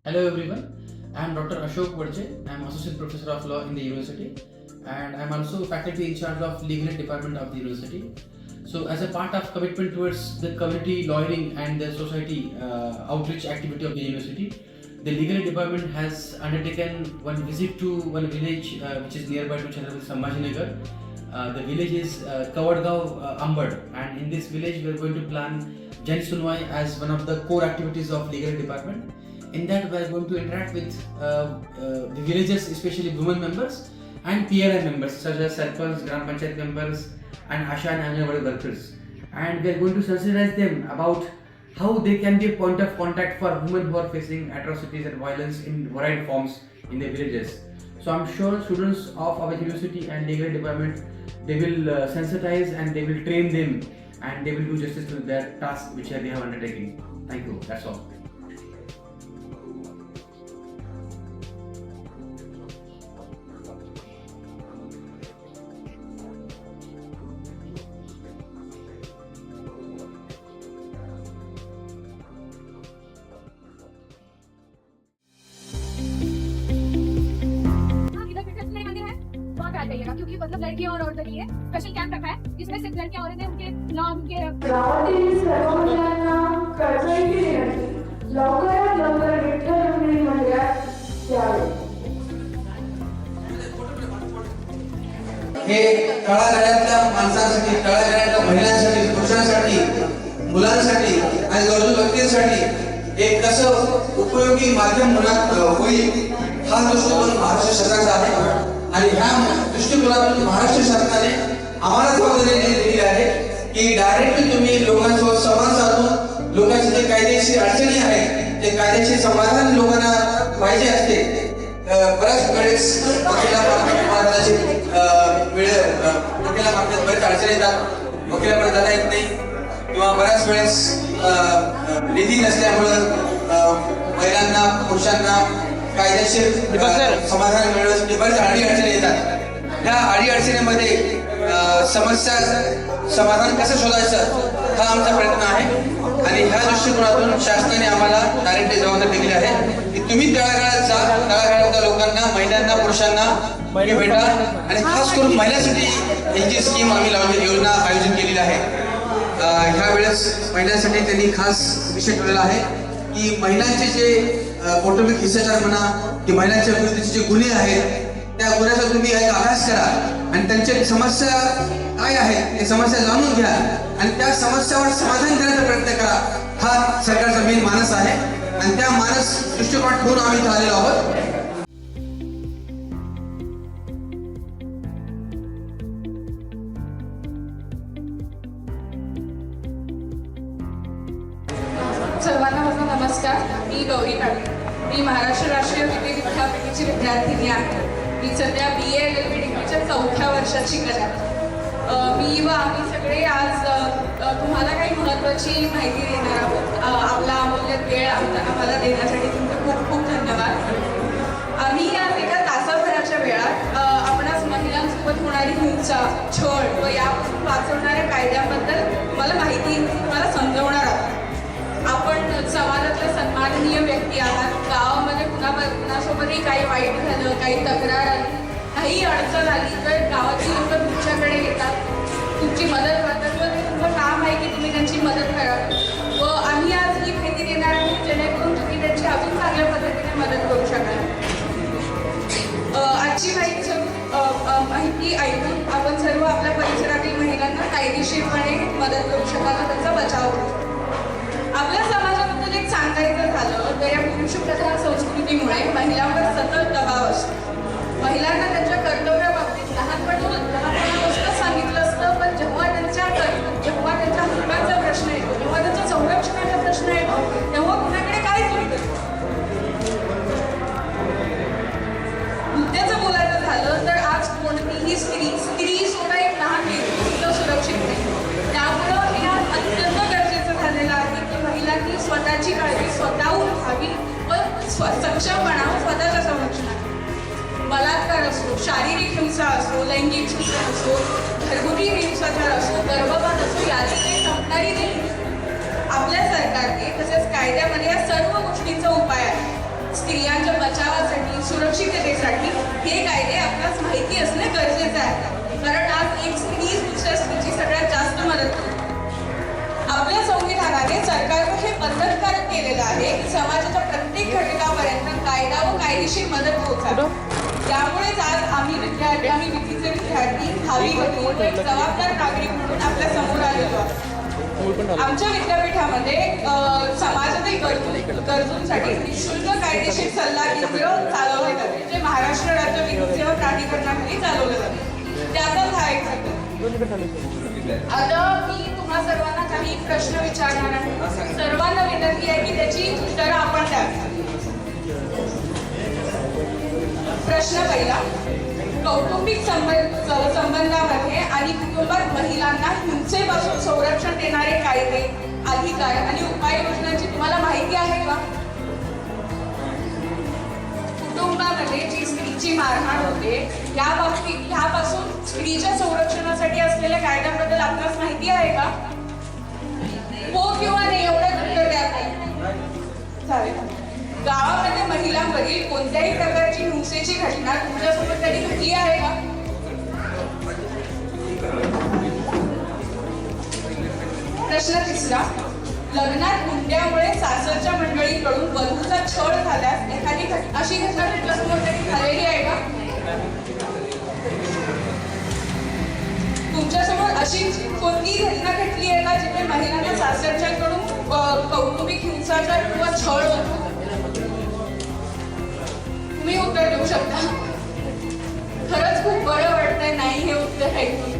Hello everyone, I am Dr. Ashok Vadje. I am Associate Professor of Law in the university and I am also faculty in charge of Legal Aid Department of the university. So as a part of commitment towards the community lawyering and the society outreach activity of the university, the Legal Aid Department has undertaken one visit to one village which is nearby to Chhatrapati Sambhajinagar. The village is Kavadgaon Ambad, and in this village we are going to plan Jan Sunwai as one of the core activities of Legal Aid Department. In that we are going to interact with the villagers, especially women members and PRI members such as Sarpanch, Gram Panchayat members and Asha and Anganwadi workers, and we are going to sensitize them about how they can be a point of contact for women who are facing atrocities and violence in varied forms in the villages. So I'm sure students of our university and legal department, they will sensitize and they will train them and they will do justice to their task which they have undertaken. Thank you. That's all. क्योंकि मतलब लड़कियां और औरतों के लिए special camp रखा है जिसमें सिर्फ लड़कियां औरतें उनके नाम उनके गावातील सर्व महिलांना कळकळीची विनंती, लवकरात लवकर विठ्ठल रुक्मिणी मंदिरात यावे. हे तळागाळातल्या माणसांसाठी, तळागाळातल्या महिलांसाठी, पुरुषांसाठी, मुलांसाठी आणि गरजू व्यक्तींसाठी एक कसं उपयोगी माध्यम होईल हा दृष्टिकोन महाराष्ट्र शासनाचा आहे. आणि ह्या दृष्टिकोनातून महाराष्ट्र शासनाने आम्हाला जबाबदारी दिली आहे की डायरेक्टली तुम्ही लोकांसोबत संवाद साधून लोकांचे जे कायदेशीर अडचणी आहेत ते कायदेशीर समाधान लोकांना पाहिजे असते. बऱ्याच वेळेस वकिलापर्यंत बरेच अडचणी येतात, वकिलापर्यंत जाता येत नाही किंवा बऱ्याच वेळेस निधी नसल्यामुळं महिलांना पुरुषांना कायदेशीर समाधान मिळवण्यासाठी बरेच अडीअडचणी येतात. ह्या अडीअडचणीमध्ये समस्या समाधान कसं शोधायचं हा आमचा प्रयत्न आहे आणि ह्या दृष्टिकोनातून शासनाने आम्हाला डायरेक्टली जबाबदारी दिली आहे की तुम्ही तळागाळात जा, तळागाळातल्या लोकांना, महिलांना, पुरुषांना भेटा आणि खास करून महिलांसाठी ही जी स्कीम आम्ही योजना आयोजित केलेली आहे. ह्या वेळेस महिलांसाठी त्यांनी खास विषय ठेवलेला आहे की महिलांचे जे कौटुंबिक हिंसाचार म्हणा की महिलांच्या विरुद्धचे जे गुन्हे आहेत त्या गुन्ह्याचा तुम्ही एक अभ्यास करा आणि त्यांच्या समस्या काय आहेत ते समस्या जाणून घ्या आणि त्या समस्यावर समाधान करण्याचा प्रयत्न करा. हा सरकारचा मेन मानस आहे आणि त्या मानस दृष्टिकोन ठेवून आम्ही इथे आलेलो आहोत. सर्वांना माझा नमस्कार. मी गौरी काळे. मी महाराष्ट्र राष्ट्रीय विधी विद्यापीठाची विद्यार्थिनी आहे. मी सध्या BA LLB डिग्रीच्या 4थ्या वर्षात शिकत आहे. मी व आम्ही सगळे आज तुम्हाला काही महत्त्वाची माहिती देणार आहोत. आपला अमूल्य वेळ आम्हाला देण्यासाठी तुमचे खूप खूप धन्यवाद. आम्ही या एका तासाभराच्या वेळात आपणास महिलांसोबत होणारी हिंसा, छळ व यापासून वाचवणाऱ्या कायद्याबद्दल तुम्हाला समजवणार आहोत. आपण समाजातल्या सन्माननीय व्यक्ती आहात. गावामध्ये कुणासोबतही काही वाईट झालं, काही तक्रार आली, काही अडचण आली तर गावाची लोक तुमच्याकडे येतात, तुमची मदत करतात व तुमचं काम आहे की तुम्ही त्यांची मदत करावी. व आम्ही आज ही माहिती देणार आहोत जेणेकरून तुम्ही त्यांची अजून चांगल्या पद्धतीने मदत करू शकाल. आजची माहिती ऐकून आपण सर्व आपल्या परिसरातील महिलांना कायदेशीरपणे मदत करू शकाल व त्यांचा बचाव करू. आपल्या समाजाबद्दल एक सांगायचं झालं तर या पुरुषप्रधान संस्कृतीमुळे महिलांवर सतत दबाव असतो. महिलांना त्यांच्या कर्तव्याबाबतीत लहानपणापासून सांगितलं असतं, पण जेव्हा त्यांच्या हक्कांचा प्रश्न येतो, जेव्हा त्यांच्या संरक्षणाचा प्रश्न येतो तेव्हा कुणाकडे काहीच नाही. मुद्द्याचं बोलायचं झालं तर आज कोणतीही स्त्री सुद्धा एक लहान व्यक्ती सुरक्षित नाही. त्यामुळं हे अत्यंत गरजेचं झालेलं आहे की महिलांनी स्वतःची काळजी स्वतःहून घ्यावी व सक्षमपणा स्वतःच्या संरक्षणात. बलात्कार असो, शारीरिक हिंसा असो, लैंगिक हिंसा असो, घरगुती हिंसाचार असो, गर्भपात असो, याची काही संपणारी नाही. आपल्या सरकारने तसेच कायद्यामध्ये या सर्व गोष्टींचा उपाय आहे. स्त्रियांच्या बचावासाठी, सुरक्षिततेसाठी हे कायदे आपल्यास माहिती असणे गरजेचे आहे. कारण आज एक स्त्री दुसऱ्या स्त्रीची सगळ्यात जास्त मदत करते. आपल्या संविधानाने सरकारनं हे बंधनकारक केलेलं आहे की समाजाच्या प्रत्येक घटकापर्यंत कायदा व कायदेशीर मदत पोहोचावी. त्यामुळेच आज आम्ही विधीचे विद्यार्थी भावी बनवून एक जबाबदार नागरिक म्हणून आपल्या समोर आलेलो आहोत. आमच्या विद्यापीठामध्ये समाजातील गरजूंसाठी निःशुल्क कायदेशीर सल्ला केंद्र चालवले जाते, जे महाराष्ट्र राज्य विधी सेवा प्राधिकरणाखाली चालवलं जाते. त्याचाच हा एक घटक. आता मी तुम्हा सर्वांना काही प्रश्न विचारणार आहे. सर्वांना विनंती आहे की त्याची उत्तरं आपण द्यावी. प्रश्न पहिला, कौटुंबिक संबंधामध्ये आणि कुटुंबात महिलांना हिंसेपासून संरक्षण देणारे कायदे, अधिकार आणि उपाययोजनांची तुम्हाला माहिती आहे का? कुटुंबामध्ये जी स्त्रीची मारहाण होते ह्यापासून स्त्रीच्या संरक्षणासाठी असलेल्या कायद्यांबद्दल आपल्याला माहिती आहे का? हो किंवा नाही एवढं उत्तर द्या. चालेल. गावामध्ये महिलांवरील कोणत्याही प्रकारची हिंसेची घटना तुमच्यासोबत कधी घडली आहे का? प्रश्न तिसरा, लग्नात हुंड्यामुळे सासरच्या मंडळीकडून वधूचा छळ झाल्यास एखादी अशी घटना तुमच्यासमोर कधी झालेली आहे का? तुमच्यासमोर अशी कोणती घटना घडली आहे का जिथे महिलांना सासरच्याकडून कौटुंबिक हिंसाचार किंवा छळ होतो? तुम्ही उत्तर देऊ शकता. खरंच खूप बरं वाटतंय नाही हे उत्तर ऐकून.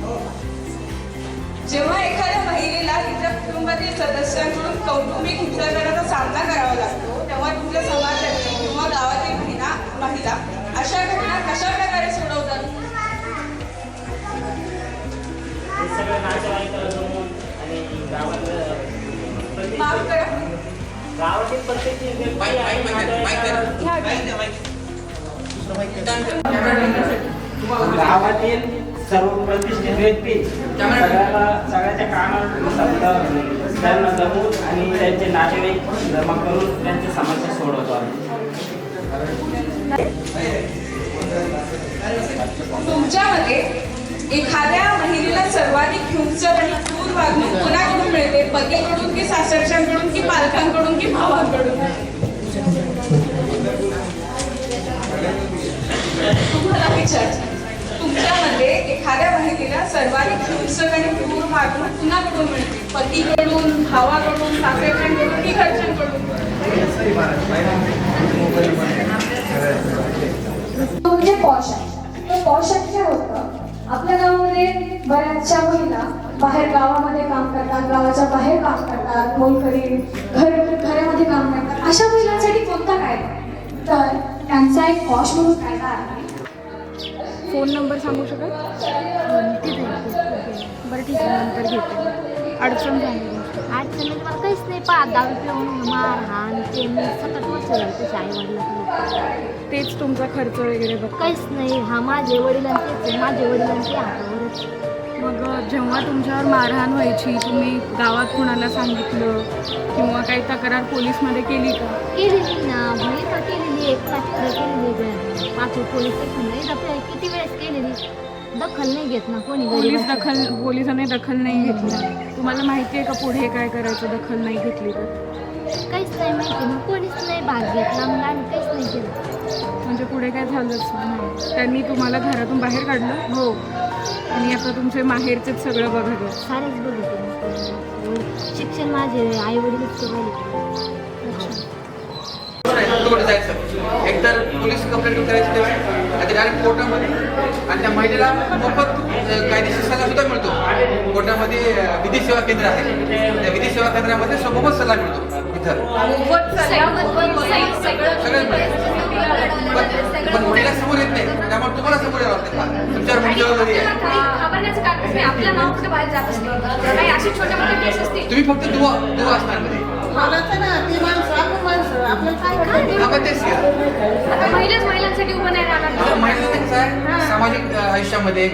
जेव्हा एखाद्या महिलेला तिच्या कुटुंबातील सदस्यांकडून कौटुंबिक हिंसाचाराचा सामना करावा लागतो तेव्हा तुमच्या समाजातील किंवा गावातील महिला अशा घटना कशा प्रकारे सोडवतात? माफ करा. गावातील सर्व प्रतिष्ठित व्यक्ती सगळ्याच्या कामावर त्यांना जमवून आणि त्यांचे नातेवाईक जमा करून त्यांच्या समस्या सोडवतो आम्ही. तुमच्यामध्ये एखाद्या महिलेला सर्वाधिक हिंसक आणि क्रूर वागणूक कोणाकडून मिळते? पतीकडून की सासरच्यांकडून की पालकांकडून की भावांकडून? तुम्हाला विचारते, तुमच्यामध्ये एखाद्या महिलेला सर्वाधिक हिंसक आणि क्रूर वागणूक कुणाकडून मिळते? पतीकडून, भावाकडून, सासरच्यांकडून की घरच्यांकडून? म्हणजे पॉश आहे. तर पॉशात काय होतं, आपल्या गावामध्ये बऱ्याचशा महिला बाहेर गावामध्ये काम करतात, गावाच्या बाहेर काम करतात, मोलकरी घरामध्ये काम करतात. अशा महिलांसाठी कोणता कायदा? तर त्यांचा एक पॉश म्हणून कायदा आहे. फोन नंबर सांगू शकाल? बरं ठीक आहे, नंतर घेते. अडचण झाली अडचण म्हणजे मला काहीच नाही. 5-10 पिऊन मारहाण ते मी 7-8 वर्ष झाली तसे आई-वडिलांकडे. तेच तुमचा खर्च वगैरे बघ. काहीच नाही. हा माझे वडिलांचेच, माझे वडिलांचे हातावरच. मग जेव्हा तुमच्यावर मारहाण व्हायची तुम्ही गावात कुणाला सांगितलं किंवा काही तक्रार पोलीसमध्ये केली का? केलेली ना, भले का केलेली, एक तिकडे केलेली, 5 पोलीस स्टेशनला किती वेळेस केलेली. दखल नाही घेत ना कोणी. पोलिसांनी दखल नाही घेतली. तुम्हाला माहिती आहे का पुढे काय करायचं दखल नाही घेतली तर? काहीच नाही माहिती. मग कोणीच नाही भाग घेतला, मग आम्ही काहीच नाही केलं. म्हणजे पुढे काय झालंच नाही. त्यांनी तुम्हाला घरातून बाहेर काढलं? हो. आणि आता तुमचे माहेरचेच सगळं बघत आहेत. सारेच बघितलं. शिक्षण माझे आई वडीलच केलं. एकतर पोलीस कंप्लेंट करायची तेव्हा डायरेक्ट कोर्टामध्ये आणि त्या महिलेला मोफत कायदेशीर सल्ला सुद्धा मिळतो. कोर्टामध्ये विधी सेवा केंद्र आहे, त्या विधी सेवा केंद्रामध्ये मोफत सल्ला मिळतो. इथं सगळं पण महिला समोर येत नाही, त्यामुळे तुम्हाला समोर यावं लागतं. तुमच्यावर म्हणजे जबाबदारी आहे. आपलं नाव कुठे बाहेर जात असते. काही अशी छोट्या मोठ्या केस असते. तुम्ही फक्त दुवा असणार मध्ये महिलांसाठी उभं नाही राहणार. महिलांचं सामाजिक आयुष्यामध्ये,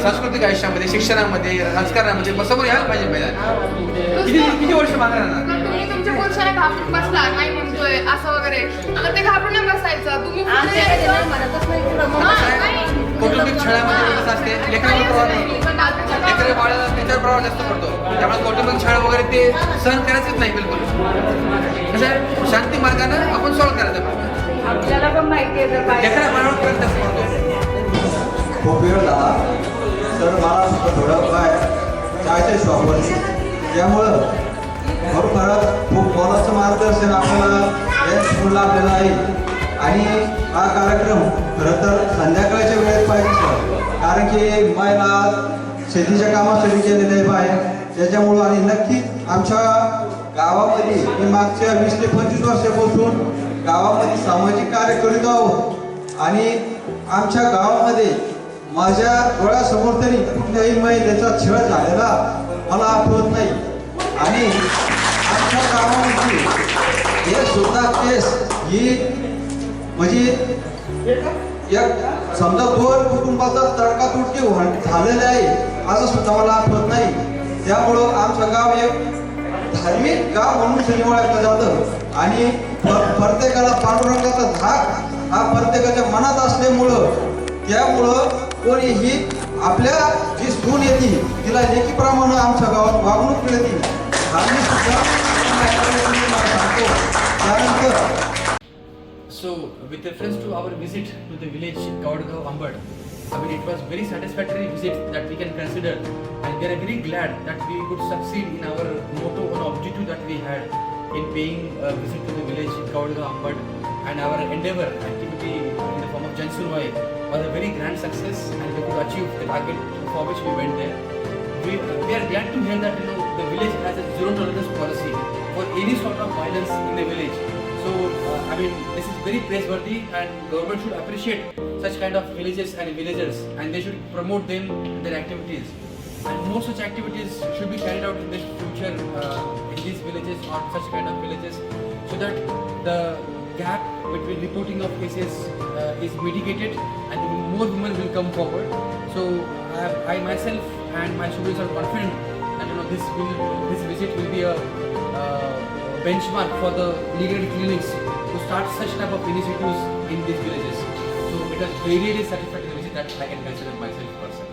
सांस्कृतिक आयुष्यामध्ये, शिक्षणामध्ये, राजकारणामध्ये समोर यायला पाहिजे महिला. किती वर्ष मागे राहणार? तुम्ही तुमच्या पुरुषाला घाबरून बसला नाही म्हणतो येतोय असं वगैरे आता ते घाबरून नाही बसायचं तुम्ही पुढे यायचं. कौटुंबिक छळामध्ये कसं असते लेकरावर प्रभाव लेकरं बाळ त्याच्यावर प्रभाव जास्त पडतो त्यामुळे कौटुंबिक छळ वगैरे ते सहन करायचंच नाही बिलकुल कसं आहे शांती मार्गानं आपण सॉल्व्ह करायचं आपल्याला पण माहिती आहे तर काय लेकरा बाळावर प्रयत्न जास्त पडतो खूप वेळ झाला तर मला थोडं काय जायचं शॉपवरती त्यामुळं खरोखरच खूप मोलाचं मार्गदर्शन आपल्याला या स्कूलला आपल्याला आहे आणि हा कार्यक्रम खरं तर संध्याकाळच्या वेळेत पाहिजे सर कारण की महिला शेतीच्या कामासाठी केलेले आहे बाहेर त्याच्यामुळं आणि नक्कीच आमच्या गावामध्ये मी मागच्या 20 ते 25 वर्षापासून गावामध्ये सामाजिक कार्य करीत आहोत आणि आमच्या गावामध्ये माझ्या डोळ्यासमोर तरी कुठल्याही महिलेचा छळ झालेला मला आठवत नाही आणि आमच्या गावामध्ये हे सुद्धा केस ही म्हणजे एक समजा 2 कुटुंबाचा तडकातुडकी झालेला आहे असं सुद्धा मला आठवत नाही त्यामुळं आमचं गाव एक धार्मिक गाव म्हणून सनी ओळखलं जातं आणि प्रत्येकाला पांडुरंगाचा धाक हा प्रत्येकाच्या मनात असल्यामुळं त्यामुळं कोणीही आपल्या जी सून येते तिला लेखीप्रमाणे आमच्या गावात वागणूक मिळते आम्ही सुद्धा सांगतो त्यानंतर So, with reference to our visit to the village Kawadgaon Ambad, I mean it was very satisfactory visit that we can consider, and we are very glad that we could succeed in our motto and objective that we had in paying a visit to the village Kawadgaon Ambad, and our endeavor activity in the form of Jansunwai was a very grand success, and we could achieve the target for which we went there. We are glad to hear that the village has a zero tolerance policy for any sort of violence in the village. So, I mean, this is very praiseworthy and government should appreciate such kind of villages and villagers and they should promote them in their activities. And more such activities should be carried out in the future in these villages or such kind of villages so that the gap between reporting of cases is mitigated and more women will come forward. So, I myself and my students are confident that this visit will be a benchmark for the legal clinics to start such type of initiatives in these villages. So it was very satisfactory visit that I can consider myself personally.